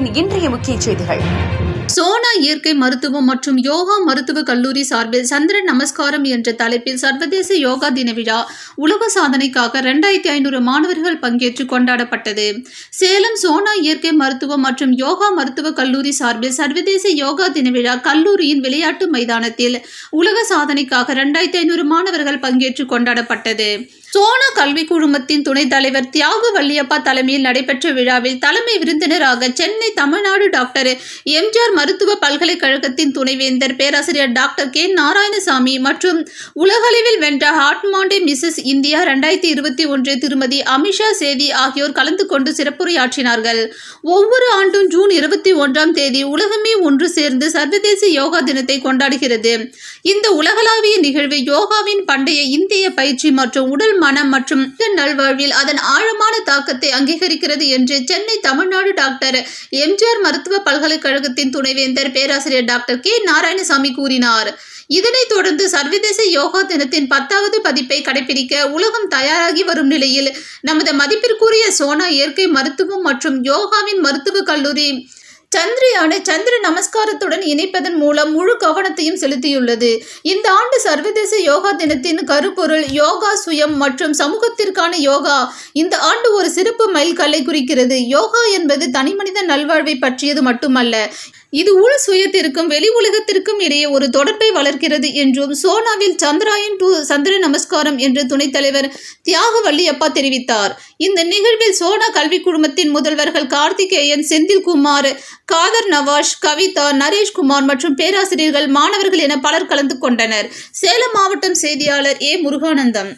சோனாவின் இன்றைய முக்கிய செய்திகள். சோனா இயற்கை மருத்துவம் மற்றும் யோகா மருத்துவக் கல்லூரி சார்பில் சந்திர நமஸ்காரம் என்ற தலைப்பில் சர்வதேச யோகா தின விழா உலக சாதனைக்காக 2500 மாணவர்கள் பங்கேற்று கொண்டாடப்பட்டது. சேலம் சோனா இயற்கை மருத்துவம் மற்றும் யோகா மருத்துவக் கல்லூரி சார்பில் சர்வதேச யோகா தின விழா கல்லூரியின் விளையாட்டு மைதானத்தில் உலக சாதனைக்காக 2500 மாணவர்கள் பங்கேற்று கொண்டாடப்பட்டது. சோனா கல்வி குழுமத்தின் துணைத் தலைவர் தியாகு வள்ளியப்பா தலைமையில் நடைபெற்ற விழாவில் தலைமை விருந்தினராக சென்னை தமிழ்நாடு டாக்டர் எம்ஜிஆர் மருத்துவ பல்கலைக்கழகத்தின் துணைவேந்தர் பேராசிரியர் டாக்டர் கே நாராயணசாமி மற்றும் உலகளவில் வென்ற ஹார்ட்மாண்டே மிஸ்ஸஸ் இந்தியா 2021 திருமதி அமிஷா சேதி ஆகியோர் கலந்து கொண்டு சிறப்புரையாற்றினார்கள். ஒவ்வொரு ஆண்டும் ஜூன் 21ஆம் தேதி உலகமே ஒன்று சேர்ந்து சர்வதேச யோகா தினத்தை கொண்டாடுகிறது. இந்த உலகளாவிய நிகழ்வு யோகாவின் பண்டைய இந்திய பயிற்சி மற்றும் உடல் மனம் மற்றும் நல்வாழ்வில் அதன் ஆழமான தாக்கத்தை அங்கீகரிக்கிறது என்று சென்னை தமிழ்நாடு டாக்டர் எம்ஜிஆர் மருத்துவ பல்கலைக்கழகத்தின் துணைவேந்தர் பேராசிரியர் டாக்டர் கே நாராயணசாமி கூறினார். இதனைத் தொடர்ந்து சர்வதேச யோகா தினத்தின் 10வது பதிப்பை கடைபிடிக்க உலகம் தயாராகி வரும் நிலையில் நமது மதிப்பிற்குரிய சோனா இயற்கை மருத்துவம் மற்றும் யோகாவின் மருத்துவக் கல்லூரி சந்திரயானை சந்திர நமஸ்காரத்துடன் இணைப்பதன் மூலம் முழு கவனத்தையும் செலுத்தியுள்ளது. இந்த ஆண்டு சர்வதேச யோகா தினத்தின் கருப்பொருள் யோகா சுயம் மற்றும் சமூகத்திற்கான யோகா. இந்த ஆண்டு ஒரு சிறப்பு மைல்கல்லை குறிக்கிறது. யோகா என்பது தனிமனித நல்வாழ்வை பற்றியது மட்டுமல்ல, இது உள் சுயத்திற்கும் வெளி உலகத்திற்கும் இடையே ஒரு தொடர்பை வளர்க்கிறது என்றும் சோனாவில் சந்திராயன் 2 சந்திர நமஸ்காரம் என்று துணைத் தலைவர் தியாகு வள்ளியப்பா தெரிவித்தார். இந்த நிகழ்வில் சோனா கல்வி குழுமத்தின் முதல்வர்கள் கார்த்திகேயன், செந்தில்குமார், காதர் நவாஷ், கவிதா, நரேஷ்குமார் மற்றும் பேராசிரியர்கள், மாணவர்கள் என பலர் கலந்து கொண்டனர். சேலம் மாவட்டம் செய்தியாளர் ஏ முருகானந்தம்.